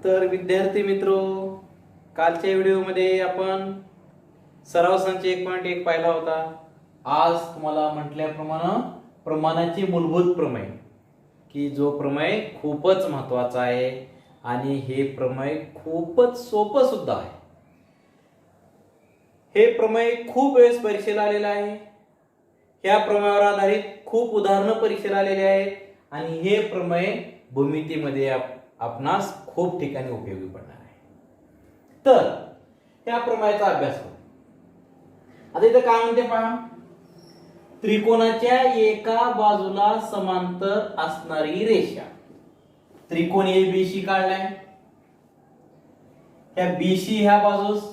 तर विद्यार्थी मित्रो, कालच्या व्हिडिओमध्ये आपण सराव संच 1.1 पाहिला होता. आज तुम्हाला म्हटल्याप्रमाणे प्रमाणाचे मूलभूत प्रमेय, की जो प्रमेय खूपच महत्वाचा आहे आणि हे प्रमेय खूपच सोपं सुद्धा आहे. हे प्रमेय खूप वेळेस परीक्षेला आलेला आहे. ह्या प्रमेयावर आधारित खूप उदाहरणं परीक्षेला आलेली आहेत आणि हे प्रमेय भूमितीमध्ये आपणास खूप ठिकाणी उपयोगी पडणार आहे. तर त्या प्रमेयाचा अभ्यास करू. आता इथं काय म्हणते पहा, त्रिकोणाच्या एका बाजूला समांतर असणारी रेषा. त्रिकोण एबीसी काढलाय. ह्या बीसी ह्या बाजूस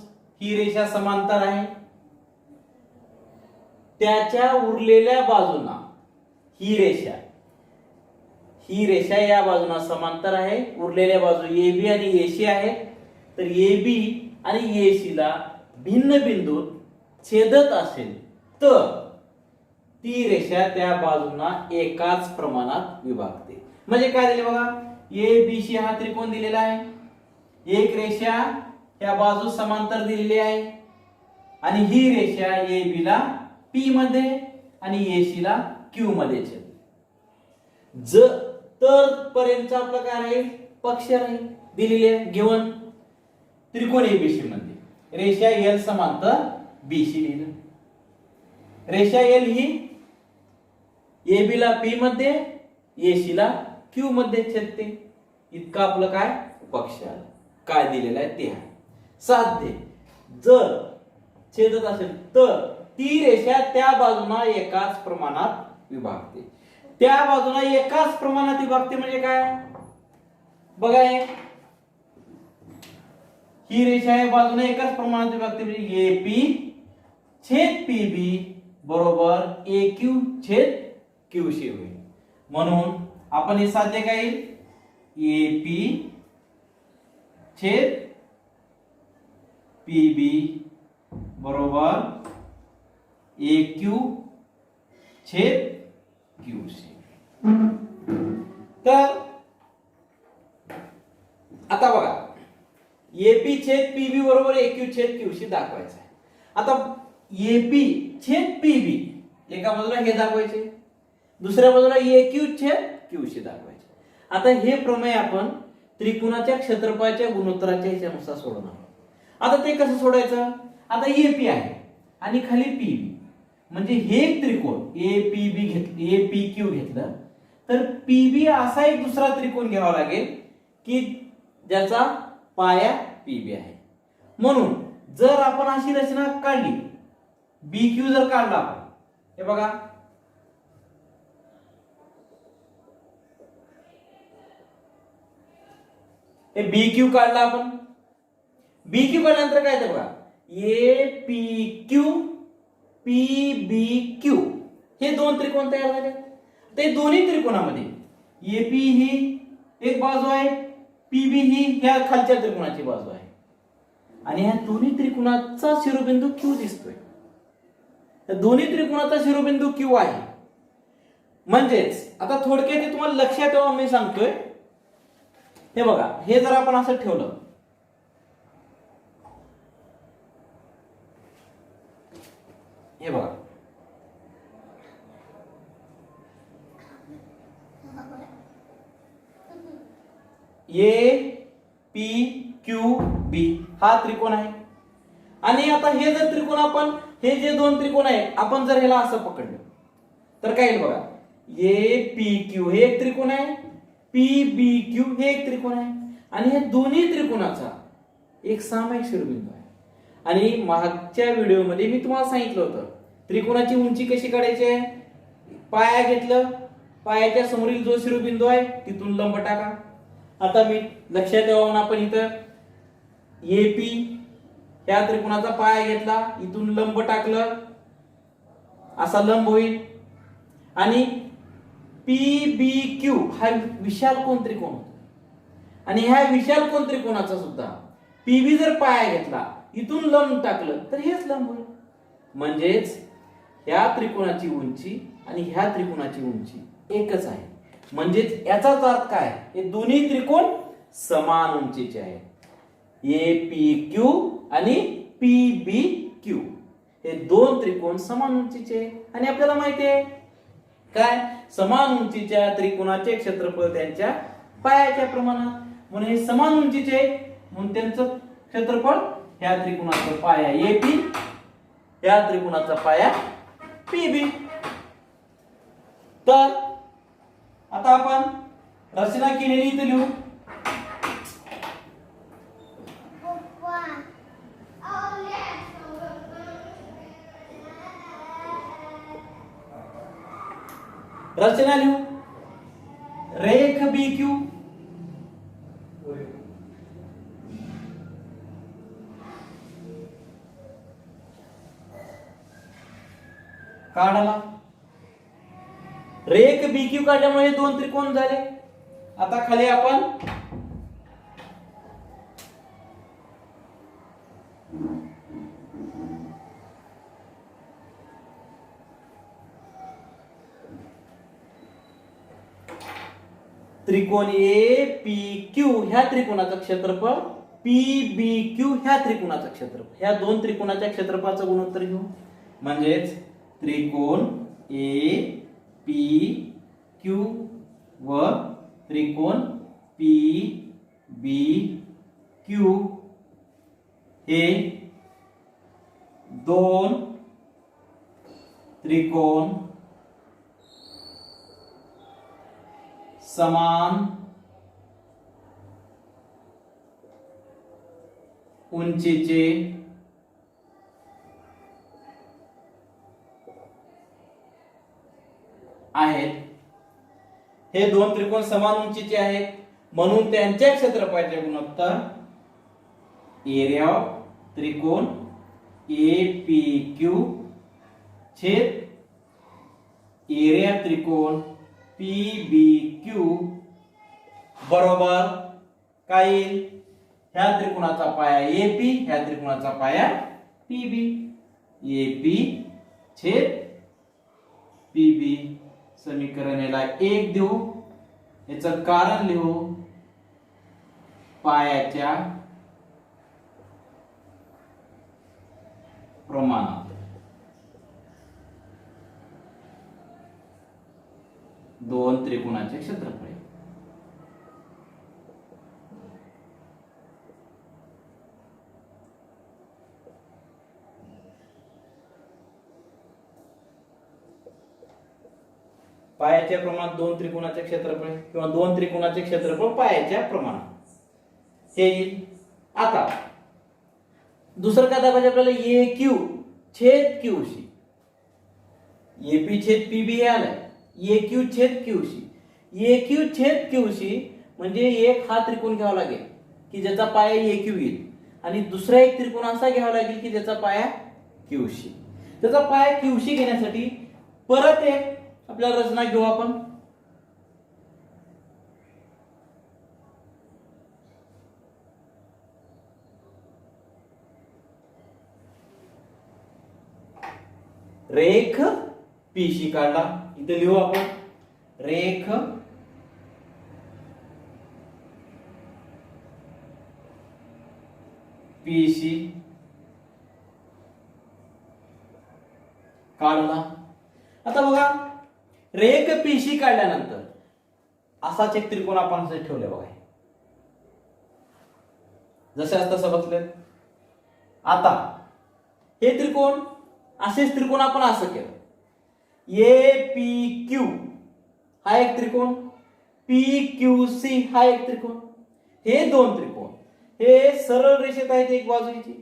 ही रेषा समांतर आहे. त्याच्या उरलेल्या बाजूना ही रेषा या बाजूना समांतर आहे. उरलेल्या बाजू AB आणि AC आहे. तर AB आणि AC ला भिन्न बिंदूत छेदत असेल तर ती रेषा त्या बाजूना एकाच प्रमाणात विभागते. म्हणजे काय दिले बघा, ABC हा त्रिकोण दिलेला आहे. एक रेषा या बाजू समांतर दिलेली आहे आणि ही रेषा AB ला P मध्ये आणि AC ला Q मध्ये छेदते. तर पर्यंतचा आपला काय राहील, पक्ष राहील दिलेले आहे. गिवन त्रिकोण ABC मध्ये रेषा L समांतर BC लिहिलं. रेषा L ही AB ला P मध्ये AC ला Q मध्ये छेदते. इतका आपलं काय पक्ष आलं. काय दिलेलं आहे ते आहे. साध्य जर छेदत असेल तर ती रेषा त्या बाजूना एकाच प्रमाणात विभागते. त्या बाजूला एकाच प्रमाणात विभागते म्हणजे काय बघा, ही रेषा या बाजूने एकाच प्रमाणात विभागते म्हणजे AP छेद PB बरोबर AQ छेद QC होईल. म्हणून आपण हे साध्य काय येईल, AP छेद PB बरोबर AQ छेद QC. तर आता बघा, AP छेद PB बरोबर AQ छेद QC दाखवायचं आहे. आता AP छेद PB एका बाजूला हे दाखवायचे, दुसऱ्या बाजूला AQ छेद QC दाखवायचे. आता हे प्रमेय आपण त्रिकोणाच्या क्षेत्रफळाच्या गुणोत्तराच्या हिशोबानुसार सोडवणार आहोत. आता ते कसं सोडायचं, आता AP आहे आणि खाली PB म्हणजे हे एक त्रिकोण APQ घेतलं तर PB असा एक दुसरा त्रिकोण घ्यावा लागेल की ज्याचा पाया PB आहे. म्हणून जर आपण अशी रचना काढली, BQ जर काढला आपण, हे बघा हे BQ काढला आपण. BQ काढल्यानंतर काय ते बघा, APQ PBQ हे दोन त्रिकोण तयार झाले. ते दोन्ही त्रिकोणामध्ये AP ही एक बाजू आहे, PB ही ह्या खालच्या त्रिकोणाची बाजू आहे आणि ह्या दोन्ही त्रिकोणाचा शिरोबिंदू Q दिसतोय. त्या दोन्ही त्रिकोणाचा शिरोबिंदू Q आहे. म्हणजेच आता थोडक्यात तुम्हाला लक्षात ठेवा, मी सांगतोय हे बघा, हे जर आपण असं ठेवलं, हे बघा APQB हा त्रिकोण आहे. आणि आता हे जर त्रिकोण आपण, हे जे दोन त्रिकोण आहेत आपण जर ह्याला असं पकडलं तर काय येईल बघा, APQ हे एक त्रिकोण आहे, PBQ हे एक त्रिकोण आहे आणि हे दोन्ही त्रिकोणाचा एक सामायिक शिरोबिंदू आहे. आणि मागच्या व्हिडिओमध्ये मी तुम्हाला सांगितलं होतं त्रिकोणाची उंची कशी काढायची आहे. पाया घेतलं, पायाच्या समोरील जो शिरोबिंदू आहे तिथून लंब टाका. आता मी लक्षात ठेवा, आपण इथं AP ह्या त्रिकोणाचा पाया घेतला, इथून लंब टाकलं, असा लंब होईल. आणि PBQ हा विशाल कोन त्रिकोण आणि ह्या विशाल कोन त्रिकोणाचा सुद्धा PB जर पाया घेतला, इथून लंब टाकलं तर हेच लंब होईल. म्हणजेच ह्या त्रिकोणाची उंची आणि ह्या त्रिकोणाची उंची एकच आहे. म्हणजेच याचाच अर्थ काय, हे दोन्ही त्रिकोण समान उंचीचे आहेत. APQ आणि PBQ हे दोन त्रिकोण समान उंचीचे. आणि आपल्याला माहिती आहे काय, समान उंचीच्या त्रिकोणाचे क्षेत्रफळ त्यांच्या पायाच्या प्रमाणात. म्हणून हे समान उंचीचे म्हणून त्यांचं क्षेत्रफळ ह्या त्रिकोणाचा पाया AP, या त्रिकोणाचा पाया PB. तर आता आपण रचना केलेली इथे लिहू. रचना लिहू. रेख BQ काढला. रेख BQ काढल्यामुळे हे दोन त्रिकोण झाले. आता खाली आपण त्रिकोण APQ ह्या त्रिकोणाचं क्षेत्रफळ, PBQ ह्या त्रिकोणाचं क्षेत्रफळ, ह्या दोन त्रिकोणाच्या क्षेत्रफळाचं गुणोत्तर घेऊ. म्हणजेच त्रिकोण APQ व त्रिकोण PBQ हे दोन त्रिकोण समान उंचीचे आहेत. हे दोन त्रिकोण समान उंचीचे आहेत म्हणून त्यांच्या क्षेत्रफळाचे गुणोत्तर एरिया ऑफ त्रिकोण APQ छेद एरिया त्रिकोण PBQ बरोबर काय येईल, ह्या त्रिकोणाचा पाया AP, ह्या त्रिकोणाचा पाया PB. AP छेद PB समीकरण याला 1 देऊ. याचं कारण लिहू, पायाच्या प्रमाणात दोन त्रिकोणाचे क्षेत्रफळ. पायाच्या प्रमाणात दोन त्रिकोणाचे क्षेत्रफळ किंवा दोन त्रिकोणाचे क्षेत्रफळ पायाच्या प्रमाणात हे येईल. आता दुसरं काय दाखवायचं आपल्याला, AQ छेद QC. AP छेद PB हे आलंय. AQ छेद QC. AQ छेद QC म्हणजे एक हा त्रिकोण घ्यावा लागेल की ज्याचा पाया AQ येईल आणि दुसरा एक त्रिकोण असा घ्यावा लागेल की ज्याचा पाया QC. त्याचा पाया QC घेण्यासाठी परत एक आपल्याला रचना घेऊ आपण. रेख PC काढला. इथे लिहू आपण रेख PC काढला. आता बघा, रेख PC काढल्यानंतर असाच एक त्रिकोण आपण असे ठेवले बघा, जसे तसं बसले. आता हे त्रिकोण असेच त्रिकोण आपण असं केलं. APQ हा एक त्रिकोण, PQC हा एक त्रिकोण. हे दोन त्रिकोण हे सरळ रेषेत आहेत एक बाजूची.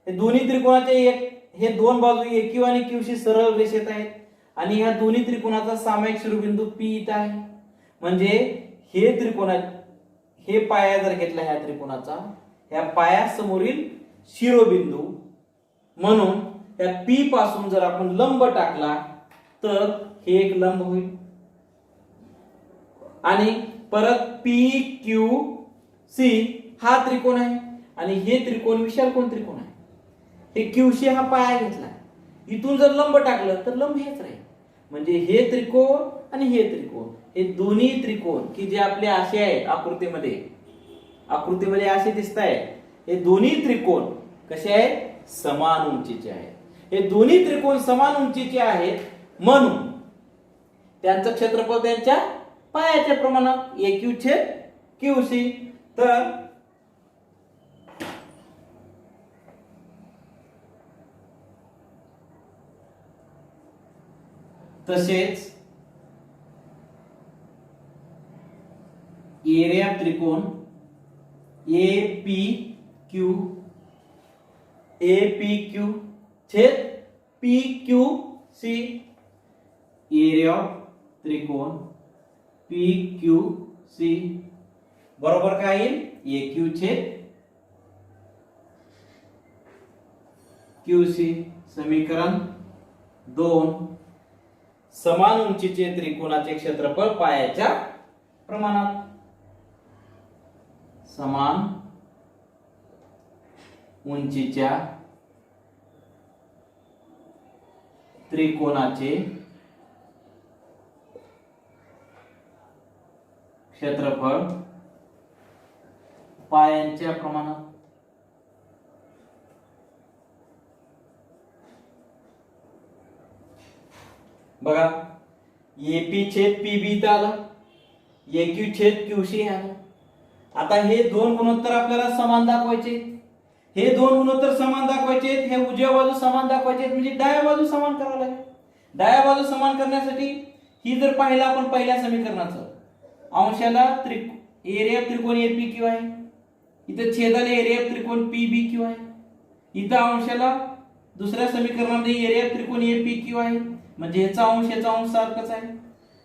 हे दोन्ही त्रिकोणाचे हे दोन बाजू AQ आणि QC सरळ रेषेत आहेत आणि ह्या दोन्ही त्रिकोणाचा सामायिक शिरोबिंदू P इथं आहे. म्हणजे हे त्रिकोण हे पाया जर घेतला ह्या त्रिकोणाचा, ह्या पायासमोरील शिरोबिंदू म्हणून त्या P पासून जर आपण लंब टाकला तर हे एक लंब होईल. आणि परत PQC हा त्रिकोण आहे आणि हे त्रिकोण विशालकोन त्रिकोण आहे. हे QC हा पाया घेतला, इथून जर लंब टाकलं तर लंब हेच राहील. म्हणजे हे त्रिकोण आणि हे त्रिकोण हे दोन्ही त्रिकोण की जे आपले असे आहेत आकृतीमध्ये, आकृतीमध्ये असे दिसत आहे, हे दोन्ही त्रिकोण कसे आहेत, समान उंचीचे आहेत. हे दोन्ही त्रिकोण समान उंचीचे आहेत म्हणून त्यांचं क्षेत्रफळ त्यांच्या पायाच्या प्रमाणात AQ छेद QC. तर तसेच एरिया त्रिकोण APQ छेद PQC, एरिया त्रिकोण PQC बरोबर काय येईल, AQ छेद QC. समीकरण 2. समान उंचीचे त्रिकोणाचे क्षेत्रफळ पायाच्या प्रमाणात. समान उंचीच्या त्रिकोणाचे क्षेत्रफळ पायांच्या प्रमाणात. बघा, AP छेद PB इथं आलं, AQ छेद QC आलं. आता हे दोन गुणोत्तर आपल्याला समान दाखवायचे. हे दोन गुणोत्तर समान दाखवायचे, हे उजव्या बाजू समान दाखवायचे म्हणजे डाव्या बाजू समान करावं लागेल. डाव्या बाजू समान करण्यासाठी ही जर पाहिलं आपण पहिल्या समीकरणाचं, अंशाला एरिया त्रिकोण APQ आहे, इथं छेदाला एरिया त्रिकोण PBQ आहे, इथं अंशाला दुसऱ्या समीकरणामध्ये एरिया त्रिकोण APQ आहे म्हणजे ह्याचा अंश सारखाच आहे,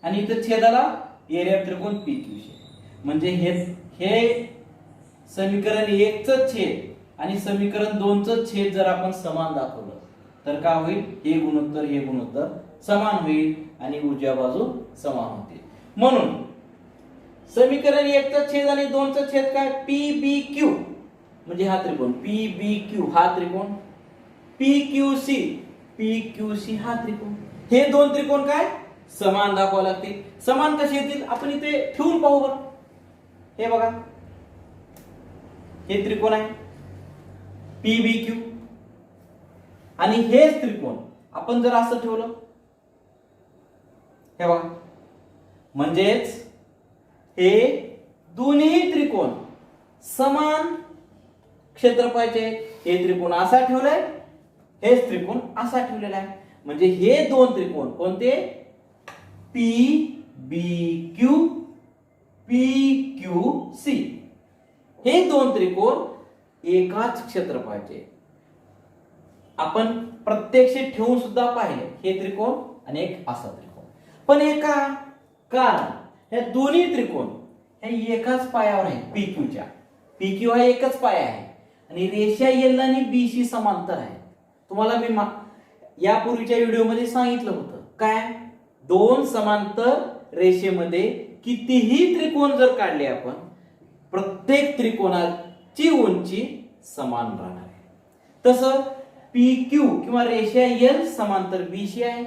आणि इथं छेदाला एरिया त्रिकोण PQC. म्हणजे हे समीकरण 1 च छेद आणि समीकरण 2 च छेद जर आपण समान दाखवलं तर काय होईल, हे गुणोत्तर समान होईल आणि उजव्या बाजू समान होतील. म्हणून समीकरण 1 चा छेद आणि 2 चा छेद काय, PBQ म्हणजे हा त्रिकोण, PBQ हा त्रिकोण, PQC हा त्रिकोण. हे दोन त्रिकोण काय समान दाखवावे लागतील. समान कसे येतील आपण इथे ठेवून पाहू बरं. हे बघा, हे त्रिकोण आहे PBQ आणि हेच त्रिकोण आपण जर असं ठेवलं, हे बघा, म्हणजेच हे दोन्ही त्रिकोण समान क्षेत्रफळाचे. हे त्रिकोण असा ठेवलाय, हेच त्रिकोण असा ठेवलेला आहे. म्हणजे हे दोन त्रिकोण कोणते, PBQ PQC, हे दोन त्रिकोण एकाच क्षेत्रफळाचे. आपण प्रत्यक्ष ठेवून सुद्धा पाहिले, हे त्रिकोण आणि एक असा त्रिकोण. पण एका कारण हे दोन्ही त्रिकोण हे एकाच पायावर आहे, PQच्या. PQ हा एकच पाया आहे आणि रेषा L आणि BC समांतर आहे. तुम्हाला मी यापूर्वीच्या व्हिडिओमध्ये सांगितलं होतं काय, दोन समांतर रेषेमध्ये कितीही त्रिकोण जर काढले आपण, प्रत्येक त्रिकोणाची उंची समान राहणार आहे. तसं PQ किंवा रेषा L समांतर BC आहे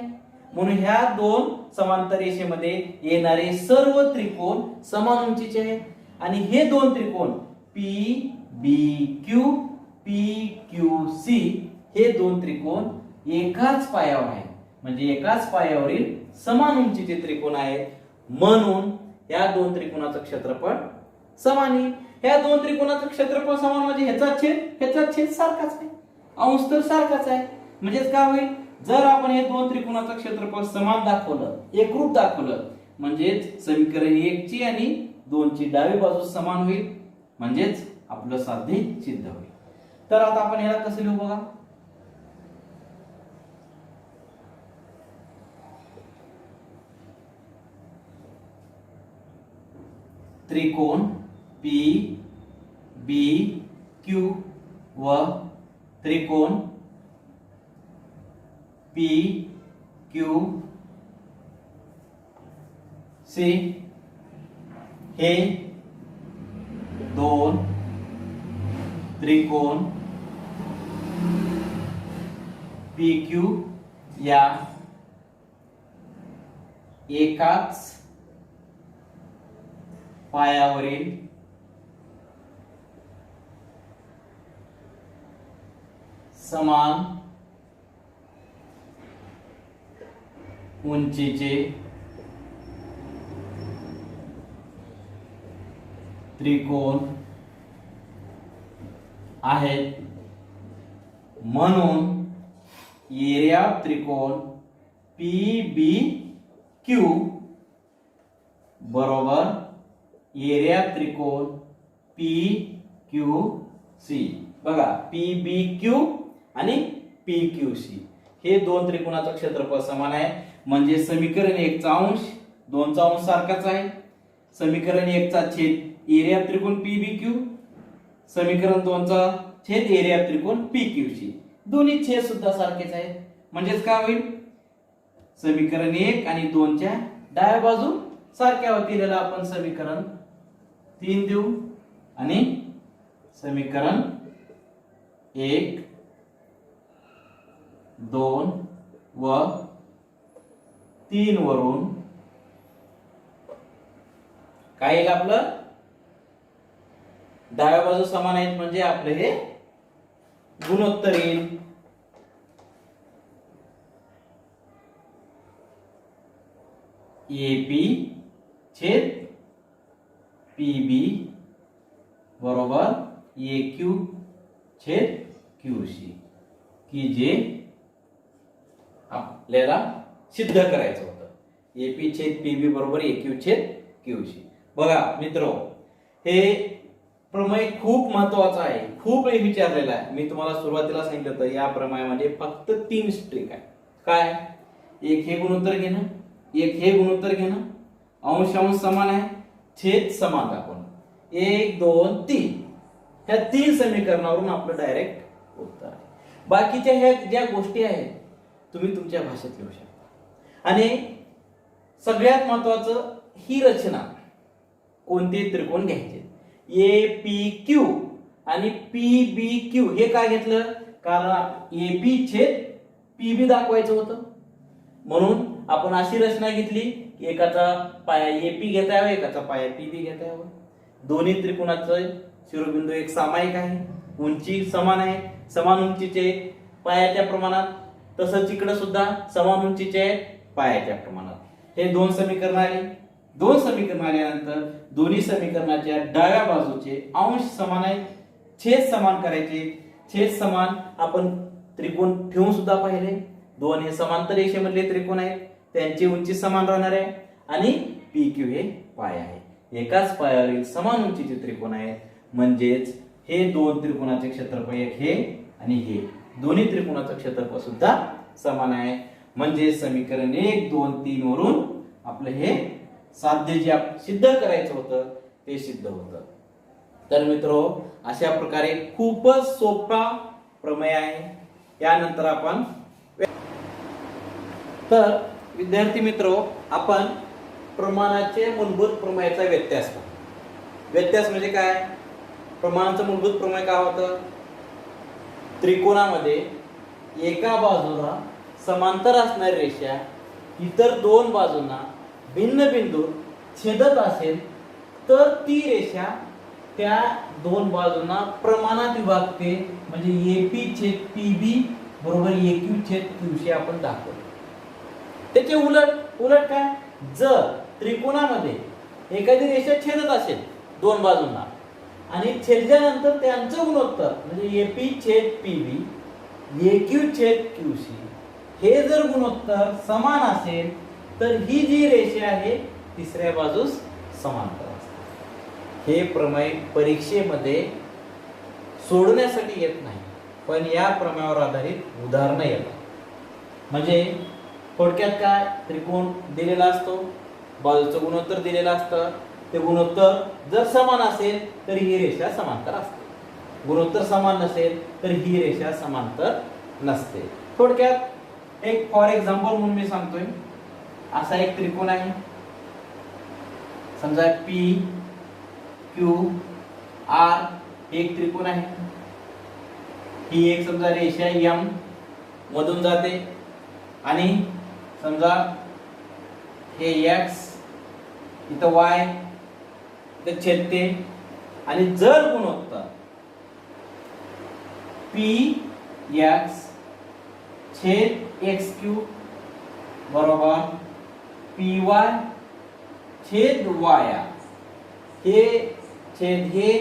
म्हणून ह्या दोन समांतर रेषेमध्ये येणारे सर्व त्रिकोण समान उंचीचे आहेत. आणि हे दोन त्रिकोण PBQ PQC हे दोन त्रिकोण एकाच पायावर आहेत, म्हणजे एकाच पायावरील समान उंचीचे त्रिकोण आहेत. म्हणून या दोन त्रिकोणाचं क्षेत्रफळ समान आहे. या दोन त्रिकोणाचं क्षेत्रफळ समान म्हणजे ह्याचा छेद सारखाच आहे, अंश तर सारखाच आहे. म्हणजेच काय होईल, जर आपण हे दोन त्रिकोणाचं क्षेत्रफळ समान दाखवलं, एकरूप दाखवलं, म्हणजेच समीकरण 1 ची आणि 2 ची डावी बाजू समान होईल, म्हणजेच आपलं साध्य सिद्ध होईल. तर आता आपण ह्याला कसं लिहू बघा. त्रिकोण PBQ व त्रिकोण PQC हे दोन त्रिकोण PQ या एकाच पायावरील समान उंचीचे त्रिकोण आहेत म्हणून एरिया त्रिकोण PBQ बरोबर एरिया त्रिकोण PQC. बघा PBQ आणि PQC हे दोन त्रिकोणाचं क्षेत्रफळ समान आहे म्हणजे समीकरण 1 चा अंश 2 चा अंश सारखाच आहे. समीकरण 1 चा छेद एरिया त्रिकोण PBQ, समीकरण 2 चा छेद एरिया त्रिकोण PQC. दोन्ही छेद सुद्धा सारखेच आहेत म्हणजेच काय होईल समीकरण 1 आणि 2 च्या डाव्या बाजू सारख्या होतील. याला आपण समीकरण 3 देऊ आणि समीकरण 1 2 व 3 वरून काय येईल आपलं डाव्या बाजू समान आहेत म्हणजे आपले हे गुणोत्तर येईल. AP छेद PB बरोबर AQ छेद QC की जे आपल्याला सिद्ध करायचं होतं. AP छेद PB बरोबर AQ छेद QC. बघा मित्र हे प्रमेय खूप महत्वाचा आहे, खूप विचारलेला आहे. मी तुम्हाला सुरुवातीला सांगितलं होतं या प्रमेयामध्ये फक्त 3 स्ट्रिक आहे. काय एक हे गुणोत्तर घेणं, एक हे गुणोत्तर घेणं, अंश अंश समान आहे, छेद समान दाखवणं. 1 2 3 ह्या 3 समीकरणावरून आपलं डायरेक्ट उत्तर आहे. बाकीच्या ह्या ज्या गोष्टी आहेत तुम्ही तुमच्या भाषेत लिहू शकता. आणि सगळ्यात महत्वाचं ही रचना कोणते त्रिकोण घ्यायचे APQ आणि PBQ हे काय घेतलं कारण AP छेद PB दाखवायचं होतं म्हणून आपण अशी रचना घेतली की एकाचा पाया AP घेता यावा एकाचा पाया PB घेता यावा. दोन्ही त्रिकोणाचं शिरोबिंदू एक सामायिक आहे, उंची समान आहे, समान उंचीचे पायाच्या प्रमाणात, तसंच इकडे सुद्धा समान उंचीचे पायाच्या प्रमाणात. हे दोन समीकरण आले. दोन समीकरण आल्यानंतर दोन्ही समीकरणाच्या डाव्या बाजूचे अंश समान आहेत, छेद समान करायचे. छेद समान आपण त्रिकोण ठेवून सुद्धा पाहिले. दोन हे समांतर रेषेमधले त्रिकोण आहेत, त्यांची उंची समान राहणार आहे आणि PQ हे पाय आहे. एकाच पायावरील समान उंचीचे त्रिकोण आहेत म्हणजेच हे दोन त्रिकोणाचे क्षेत्रफळ एक हे आणि हे दोन्ही त्रिकोणाचं क्षेत्रफळ सुद्धा समान आहे म्हणजे समीकरण 1 2 3 वरून आपलं हे साध्य जे सिद्ध करायचं होतं ते सिद्ध होतं. तर मित्रो अशा प्रकारे खूपच सोपा प्रमेय आहे. यानंतर आपण तर विद्यार्थी मित्रो आपण प्रमाणाचे मूलभूत प्रमेयाचा व्यत्यास पाहू. व्यत्यास म्हणजे काय प्रमाणाचं मूलभूत प्रमेय काय होतं त्रिकोणामध्ये एका बाजूला समांतर असणारी रेषा इतर दोन बाजूंना भिन्न बिंदू छेदत असेल तर ती रेषा त्या दोन बाजूंना प्रमाणात विभागते म्हणजे AP छेद PB बरोबर AQ छेद QC आपण दाखवतो. त्याचे उलट काय जर त्रिकोणामध्ये एखादी रेषा छेदत असेल दोन बाजूंना आणि छेदल्यानंतर त्यांचं गुणोत्तर म्हणजे AP छेद PB AQ छेद QC हे जर गुणोत्तर समान असेल तर ही जी रेषा आहे तिसऱ्या बाजूस समांतर असते. हे प्रमेय परीक्षेमध्ये सोडण्यासाठी येत नाही पण या प्रमेयावर आधारित उदाहरणं येतात. म्हणजे थोडक्यात काय त्रिकोण दिलेला असतो, बाजूचं गुणोत्तर दिलेलं असतं, ते गुणोत्तर जर समान असेल तर ही रेषा समांतर असते, गुणोत्तर समान नसेल तर ही रेषा समांतर नसते. थोडक्यात एक फॉर एक्झाम्पल म्हणून मी सांगतोय असा एक त्रिकोण आहे समजा PQR एक त्रिकोण आहे. ही एक समजा रेषा M मधून जाते आणि समजा हे X इथं Y इथं छेदते आणि जर गुणोत्तर x छेद एक्स क्यूब बरोबर py छेद y हे छेद हे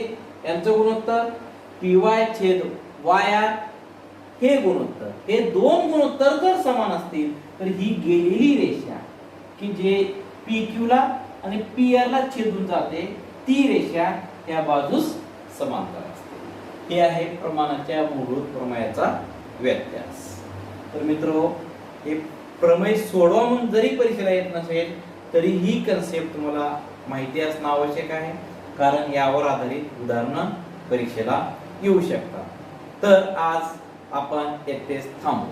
यांचं गुणोत्तर py छेद y हे गुणोत्तर, हे दोन गुणोत्तर जर समान असतील तर ही गेलेली रेषा की जे PQ ला आणि PR ला छेदून जाते ती रेषा त्या बाजूस समांतर असते. हे आहे प्रमाणाच्या मूलभूत प्रमेयाचा व्यत्यास. तर मित्रो, हे प्रमेय सोडवा म्हणून जरी परीक्षेला येत नसेल तरी ही कन्सेप्ट तुम्हाला माहिती असणं आवश्यक आहे, कारण यावर आधारित उदाहरणं परीक्षेला येऊ शकतात. तर आज आपण येथेच थांबू.